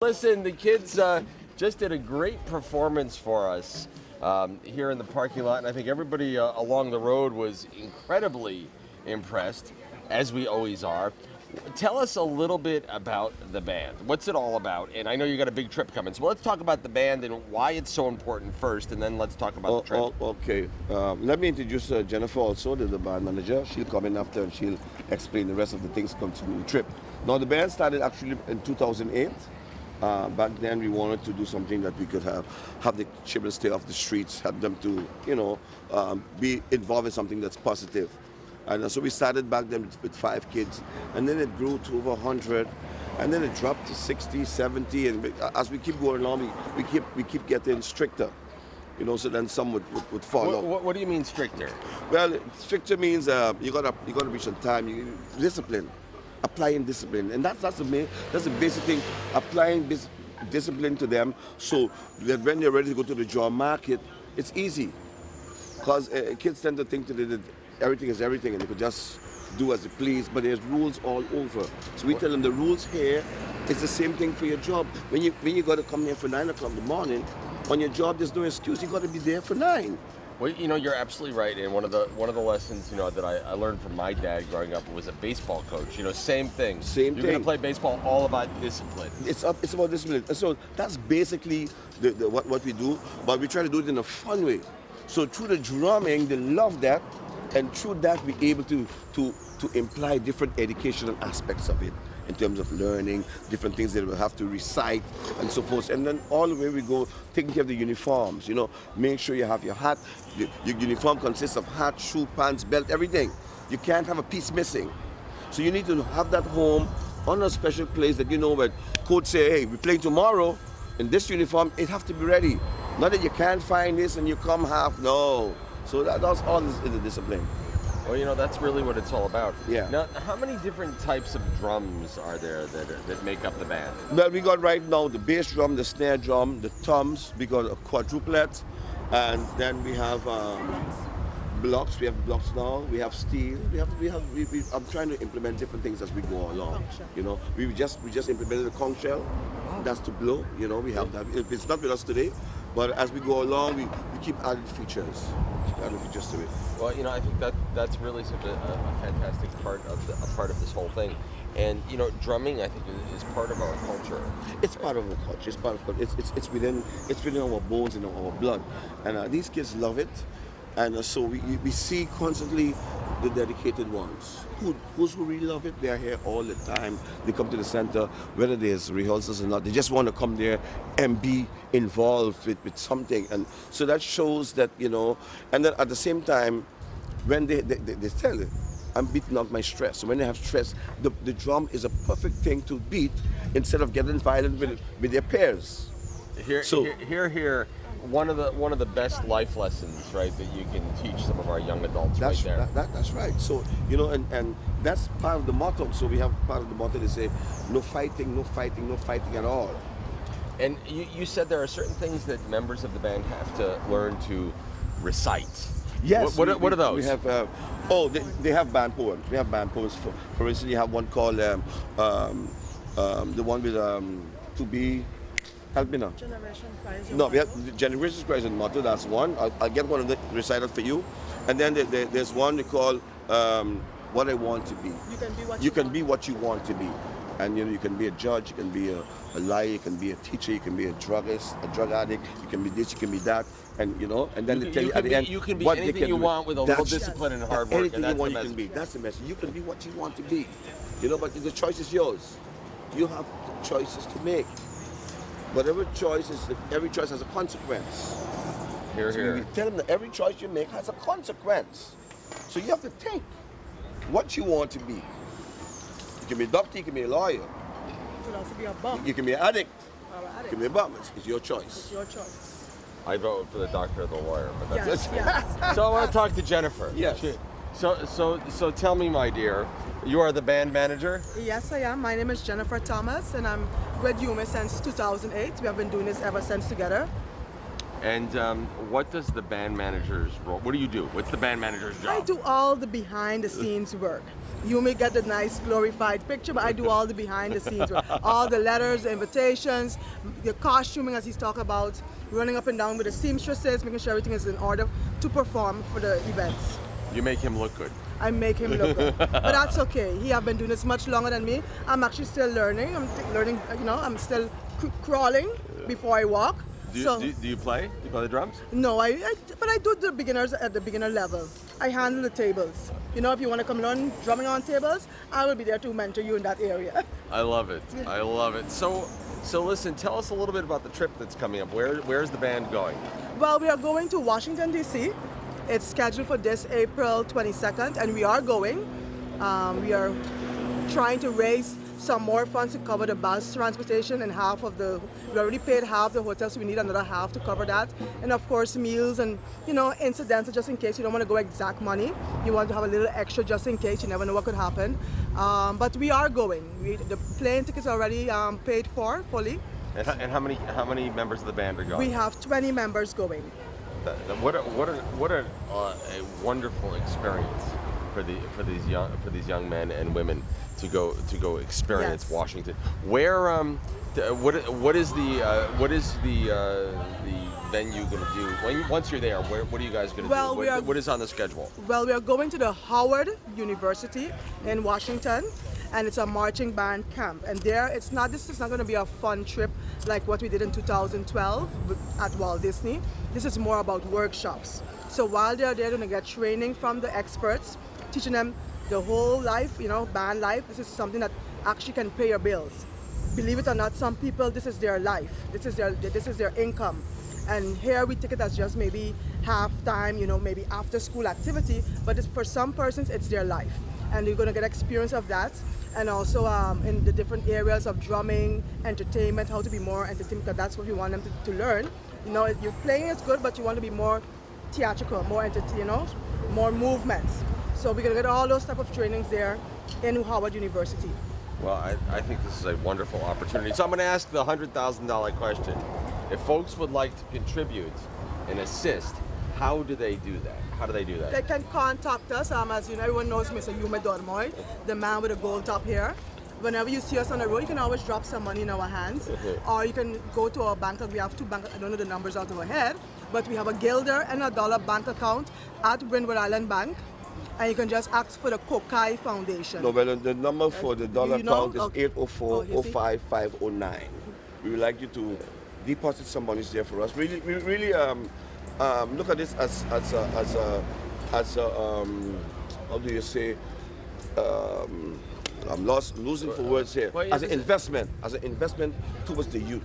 Listen, the kids just did a great performance for us here in the parking lot, and I think everybody along the road was incredibly impressed, as we always are. Tell us a little bit about the band. What's it all about? And I know you got a big trip coming, so let's talk about the band and why it's so important first, and then let's talk about the trip. Okay. Let me introduce Jennifer also, the band manager. She'll come in after and she'll explain the rest of the things concerning the trip. Now, the band started actually in 2008. Back then, we wanted to do something that we could have the children stay off the streets, have them to, be involved in something that's positive. And so we started back then with 5 kids, and then it grew to over 100, and then it dropped to 60, 70, and as we keep going along, we keep getting stricter. So then some would follow. What do you mean stricter? Well, stricter means you gotta reach on time. Discipline, applying discipline, and that's the basic thing. Applying discipline to them, so that when they're ready to go to the job market, it's easy. Because kids tend to think that everything is everything, and they could just do as they please. But there's rules all over. So we tell them the rules here. It's the same thing for your job. When you got to come here for 9 o'clock in the morning, on your job there's no excuse. You got to be there for 9. Well, you're absolutely right. And one of the lessons, that I learned from my dad growing up was a baseball coach. Same thing. You're going to play baseball, all about discipline. It's about discipline. And so that's basically what we do, but we try to do it in a fun way. So through the drumming, they love that, and through that we're able to imply different educational aspects of it, in terms of learning, different things they will have to recite and so forth. And then all the way we go, taking care of the uniforms, make sure you have your hat. Your uniform consists of hat, shoe, pants, belt, everything. You can't have a piece missing. So you need to have that home on a special place that when coach say, hey, we're playing tomorrow in this uniform, it have to be ready. Not that you can't find this and you come half, no. So that's all in the discipline. Well, that's really what it's all about. Yeah. Now, how many different types of drums are there that make up the band? Well, we got right now the bass drum, the snare drum, the toms. We got a quadruplet, and then we have blocks. We have blocks now. We have steel. I'm trying to implement different things as we go along. We just implemented the conch shell. That's to blow. We have that. It's not with us today, but as we go along, we keep adding features. To it. Well, I think that's really such a fantastic part of this whole thing, and drumming I think is part of our culture. It's part of our culture. It's part of it's within our bones and our blood, and these kids love it, and so we see constantly the dedicated ones. Those who really love it, they're here all the time. They come to the center, whether there's rehearsals or not. They just want to come there and be involved with something. And so that shows that, and then at the same time, when they tell it, I'm beating out my stress. So when they have stress, the drum is a perfect thing to beat instead of getting violent with their peers. Here. One of the best life lessons, right, that you can teach some of our young adults right there. That's right. So, and that's part of the motto. So we have part of the motto, they say, no fighting at all. And you said there are certain things that members of the band have to learn to recite. Yes. What are those? We have, they have band poems. We have band poems. For instance, you have one called, the one with, to be, help me now. Generation Prize. No, we have Generation Prize and motto. That's one. I'll get one of the recited for you. And then there's one they call what I want to be. You can be what you want to be. And you can be a judge, you can be a liar, you can be a teacher, you can be a druggist, a drug addict, you can be this, you can be that, and and then they tell you at the end you can be what anything you want with a little discipline and hard work. Anything you want, you can be. That's the message. You can be what you want to be. But the choice is yours. You have choices to make. Whatever choice is, every choice has a consequence. Here. We tell them that every choice you make has a consequence. So you have to think what you want to be. You can be a doctor, you can be a lawyer. You could also be a bum. You can be an addict. Or an addict. You can be a bum. It's your choice. It's your choice. I vote for the doctor or the lawyer, but that's Yes. So I want to talk to Jennifer. Yes. So tell me, my dear, you are the band manager? Yes, I am. My name is Jennifer Thomas, and I'm with Yuma since 2008. We have been doing this ever since together. And what does the band manager's role? What do you do? What's the band manager's job? I do all the behind the scenes work. You may get the nice glorified picture, but I do all the behind the scenes work. All the letters, the invitations, the costuming as he's talking about, running up and down with the seamstresses, making sure everything is in order to perform for the events. You make him look good. I make him look good, but that's okay. He have been doing this much longer than me. I'm actually still learning. Learning, I'm still crawling before I walk. Do you play? Do you play the drums? No, but I do the beginners at the beginner level. I handle the tables. If you want to come learn drumming on tables, I will be there to mentor you in that area. I love it. I love it. So listen, tell us a little bit about the trip that's coming up. Where's the band going? Well, we are going to Washington, D.C. It's scheduled for this April 22nd, and we are going. We are trying to raise some more funds to cover the bus transportation and we already paid half the hotel, so we need another half to cover that. And of course, meals and, incidental just in case you don't want to go exact money. You want to have a little extra just in case, you never know what could happen. But we are going. The plane tickets are already paid for fully. And how many members of the band are going? We have 20 members going. What a wonderful experience for these young men and women to go experience Yes. Washington. Where what is the venue going to do once you're there? What are you guys going to Well, do? What is on the schedule? Well, we are going to the Howard University in Washington, and it's a marching band camp. And this is not going to be a fun trip like what we did in 2012 at Walt Disney. This is more about workshops. So while they're there, they're going to get training from the experts, teaching them the whole life, band life. This is something that actually can pay your bills. Believe it or not, some people, this is their life. This is their income. And here we take it as just maybe half time, maybe after school activity, but for some persons, it's their life. And you're gonna get experience of that. And also in the different areas of drumming, entertainment, how to be more entertainment, because that's what we want them to learn. You're playing is good, but you want to be more theatrical, more more movements. So we're gonna get all those type of trainings there in Howard University. Well, I think this is a wonderful opportunity. So I'm going to ask the $100,000 question. If folks would like to contribute and assist, how do they do that? How do they do that? They can contact us. As you know, everyone knows Mr. Yume Dormoy, the man with the gold top hair. Whenever you see us on the road, you can always drop some money in our hands, or you can go to our bank. We have two banks. I don't know the numbers out of our head, but we have a Gilder and a dollar bank account at Windward Island Bank. And you can just ask for the Kokai Foundation. No, but the number for the dollar account is Okay. 804-05509. We would like you to deposit some money there for us. We really look at this as how do you say? I'm losing for words here. Well, As an investment towards the youth,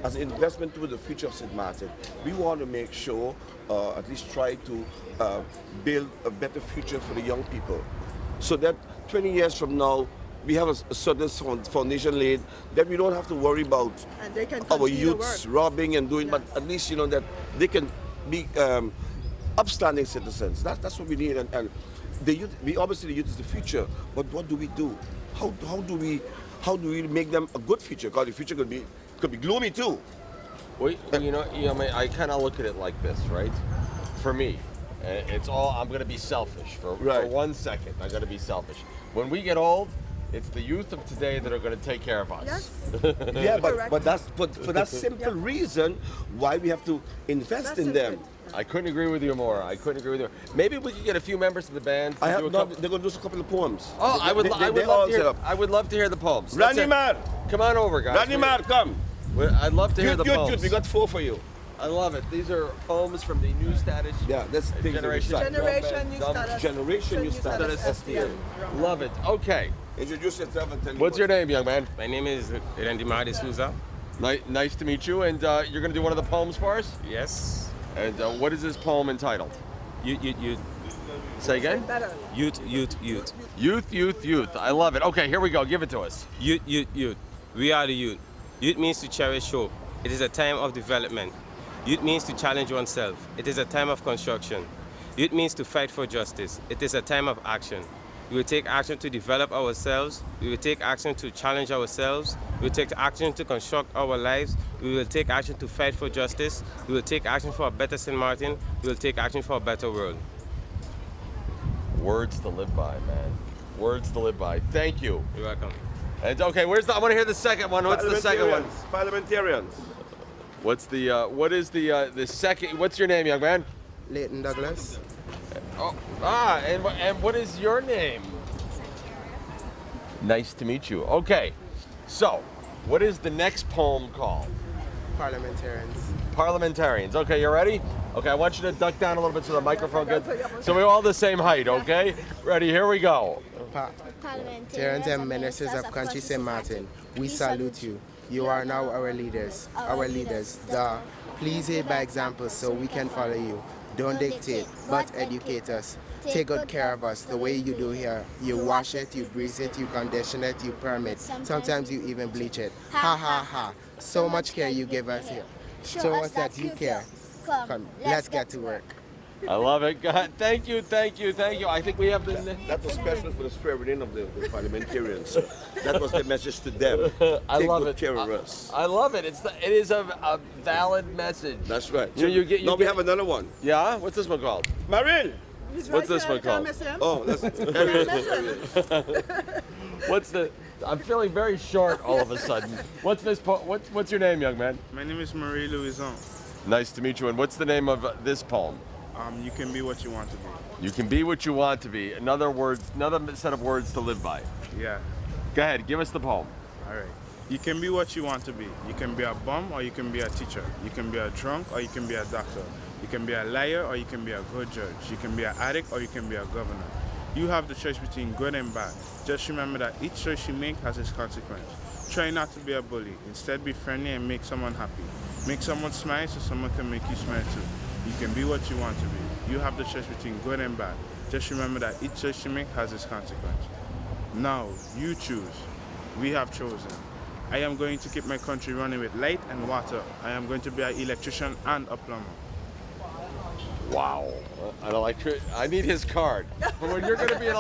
as an investment towards the future of St. Martin. We want to make sure, at least try to build a better future for the young people, so that 20 years from now, we have a certain foundation laid that we don't have to worry about And they can our continue to youths work. robbing and doing, but Yes. at least that they can be upstanding citizens. That's what we need. And the youth, obviously the youth is the future, but what do we do? How do we make them a good future? Because the future could be gloomy too. Well, I kind of look at it like this, right? For me, it's all, I'm going to be selfish for 1 second. I'm going to be selfish. When we get old, it's the youth of today that are going to take care of us. Yes. Yeah, Correct. but for that simple reason why we have to invest in them. I couldn't agree with you more. Maybe we could get a few members of the band. To do a couple... They're going to do a couple of poems. Oh, I would love to hear the poems. That's it. Randy Mar, Come on over, guys. Randy Mar, come. I'd love to hear the poems. Good. We got 4 for you. I love it. These are poems from the New Status. Yeah, that's things Generation. that we cite. Generation New Status. Generation New Status Status STM. Love it. Okay. Introduce yourself and tell me. What's your name, young man? My name is Randy Mar de Souza. Nice to meet you. And you're going to do one of the poems for us? Yes. And what is this poem entitled? Youth. Say again? Better. Youth. Youth. I love it. Okay, here we go. Give it to us. Youth. We are the youth. Youth means to cherish hope. It is a time of development. Youth means to challenge oneself. It is a time of construction. Youth means to fight for justice. It is a time of action. We will take action to develop ourselves. We will take action to challenge ourselves. We will take action to construct our lives. We will take action to fight for justice. We will take action for a better St. Martin. We will take action for a better world. Words to live by, man. Words to live by. Thank you. You're welcome. And okay, where's the? I want to hear the second one. What's the second one? Parliamentarians. What's the? What is the second? What's your name, young man? Leighton Douglas. And what is your name? Nice to meet you. Okay, so what is the next poem called? Parliamentarians. Parliamentarians. Okay, you ready? Okay, I want you to duck down a little bit so the microphone gets. So we're all the same height. Okay, ready? Here we go. Parliamentarians and ministers of Country St. Martin, we salute you. You are now our leaders. Our leaders. Please aid by example so we can follow you. Don't dictate, but educate us. Take good care of us the way you do here. You wash it, you grease it, you condition it, you perm Sometimes you even bleach it. Ha ha ha. So much care you give us here. Show us that you care. Come, let's get to work. I love it. God, thank you, thank you, thank you. I think we have the. That was special for the swearing of the parliamentarians. So that was the message to them. I Take love good it. care of us. I love it. It is a valid message. That's right. You we have another one. Yeah. What's this one called? Maril. He's What's right this there. one You can't called? miss him. Oh, that's Can't miss him. What's the? I'm feeling very short all of a sudden. What's this? What's your name, young man? My name is Marie Louison. Nice to meet you. And what's the name of this poem? You can be what you want to be. You can be what you want to be. Another set of words to live by. Yeah. Go ahead, give us the poem. All right. You can be what you want to be. You can be a bum or you can be a teacher. You can be a drunk or you can be a doctor. You can be a liar or you can be a good judge. You can be an addict or you can be a governor. You have the choice between good and bad. Just remember that each choice you make has its consequence. Try not to be a bully. Instead, be friendly and make someone happy. Make someone smile so someone can make you smile too. You can be what you want to be. You have the choice between good and bad. Just remember that each choice you make has its consequence. Now, you choose. We have chosen. I am going to keep my country running with light and water. I am going to be an electrician and a plumber. Wow. I need his card. But when you're going to be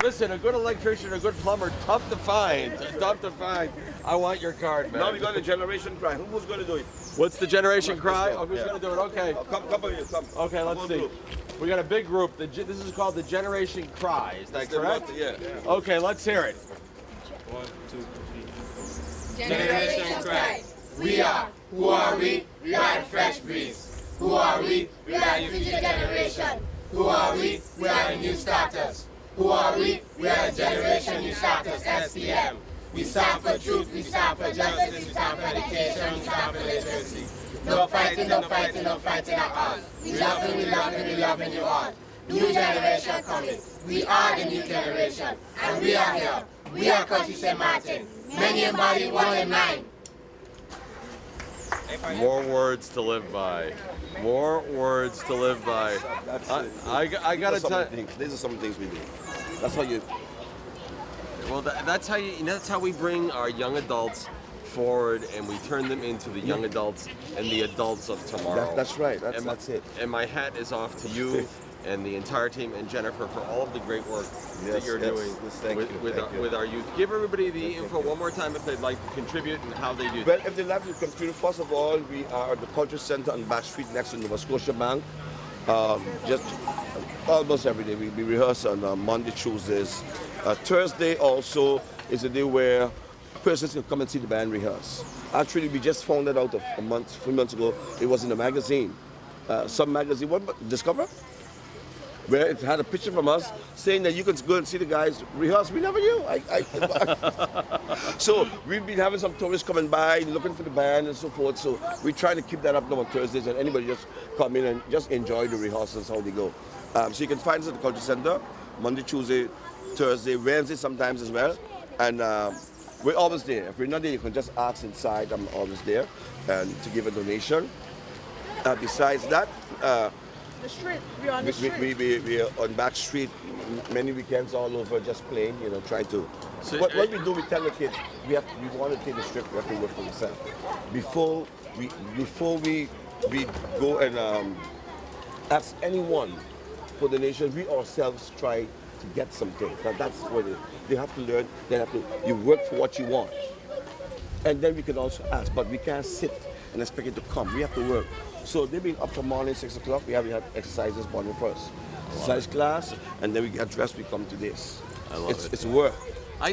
listen, a good electrician, a good plumber, tough to find. Tough to find. I want your card, man. Now we got the generation cry. Who's going to do it? What's the generation cry? go. Oh, who's Yeah. going to do it? Okay. Come on, come. Okay, let's Come on, see. group. We got a big group. This is called the Generation Cry. Is that That's the correct? motto, yeah. Okay, let's hear it. 1, 2, 3. Generation Cry. We are. Who are we? We are the fresh breeze. Who are we? We are the future generation. Who are we? We are the new starters. Who are we? We are the generation new starters, STM. We stand for truth, we stand for justice, we stand for education, we stand for literacy. No fighting, no fighting, no fighting at all. We loving, we loving, we loving you all. New generation coming. We are the new generation. And we are here. We are Country St. Martin. Many in body, one in mind. More words to live by. More words to live by. I gotta tell you. These are some things we do. That's how you. Well, that's how that's how we bring our young adults forward, and we turn them into the young adults and the adults of tomorrow. That's right. And That's it. And my hat is off to you and the entire team and Jennifer for all of the great work that you're doing thank you, with our youth. Give everybody the info one more time if they'd like to contribute and how they do Well, that. if they'd like to contribute, first of all, we are at the Culture Center on Back Street next to Nova Scotia Bank. Just almost every day. We rehearse on Monday, Tuesdays. Thursday also is a day where persons can come and see the band rehearse. Actually, we just found that out a few months ago. It was in a magazine. Some magazine, what, Discover? Where it had a picture from us saying that you could go and see the guys rehearse. We never knew. So we've been having some tourists coming by, looking for the band and so forth. So we try to keep that up now on Thursdays, and anybody just come in and just enjoy the rehearsals, how they go. So you can find us at the Culture Center, Monday, Tuesday, Thursday, Wednesday sometimes as well. And we're always there. If we're not there, you can just ask inside. I'm always there and to give a donation. Besides that, The street. We're on the street. we are on Back Street many weekends all over, just playing, trying to. So, what we do, we tell the kids, we want to take the strip, we have to work for themselves. Before we go and ask anyone for the nation, we ourselves try to get something. That's what they have to learn. You work for what you want. And then we can also ask, but we can't sit and expect it to come. We have to work. So they've been up from morning 6 o'clock. We have exercises morning first. Exercise class, and then we get dressed, we come to this. I love it. It's work. I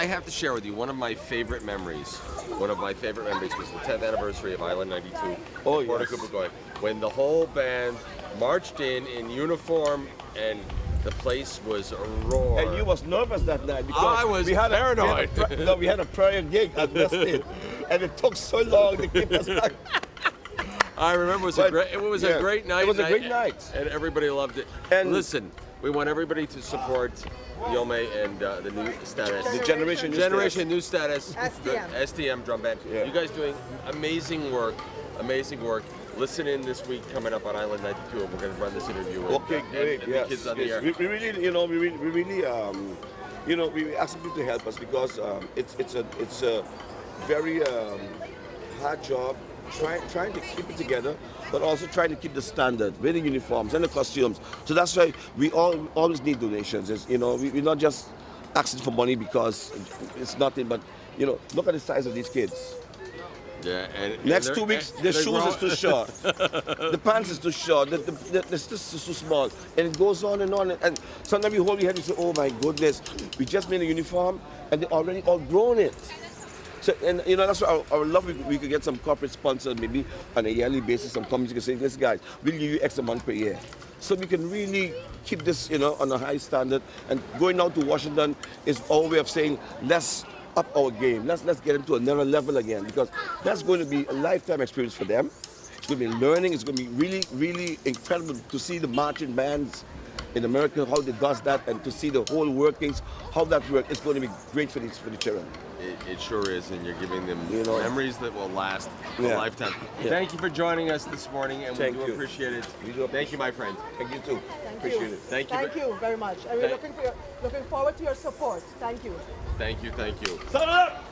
have to share with you one of my favorite memories. One of my favorite memories was the 10th anniversary of Island 92. Oh, Port yes. Coopergoy, when the whole band marched in uniform and the place was a roar. And you was nervous that night because I was paranoid. We had a prayer gig at Westin, and it took so long to keep us back. I remember it was a great night. It was a and great night. and everybody loved it. And- listen, we want everybody to support Yome and the new status. The Generation New Status. STM. The STM drum band. Yeah. You guys doing amazing work. Amazing work. Listen in this week coming up on Island 92, and we're going to run this interview. Okay, great. And Yes, the kids on the yes. air. We really, we ask people to help us because it's a very hard job trying to keep it together, but also trying to keep the standard with the uniforms and the costumes. So that's why we always need donations. We're not just asking for money because it's nothing, but look at the size of these kids. Yeah, and Next they're- 2 weeks, and the they're shoes is too short, the pants is too short, the this is too small, and it goes on and on. And sometimes you hold your head and say, "Oh my goodness, we just made a uniform, and they already outgrown it." So, and that's why I would love if we could get some corporate sponsors, maybe on a yearly basis. Some companies can say, "Listen, guys, we'll give you X amount per year," so we can really keep this, on a high standard. And going out to Washington is our way of saying, let's up our game. Let's get them to another level again, because that's going to be a lifetime experience for them. It's going to be learning. It's going to be really, really incredible to see the marching bands in America, how they does that, and to see the whole workings, how that works. It's going to be great for the children. It sure is, and you're giving them You know. memories that will last a Yeah. lifetime. Yeah. Thank you for joining us this morning, and Thank we do you. appreciate it. We do Thank you, my friend. Thank you too. Thank Appreciate you. it. Thank you. Thank you very much. And we're Thank- looking forward to your support. Thank you. Thank you. Stand up!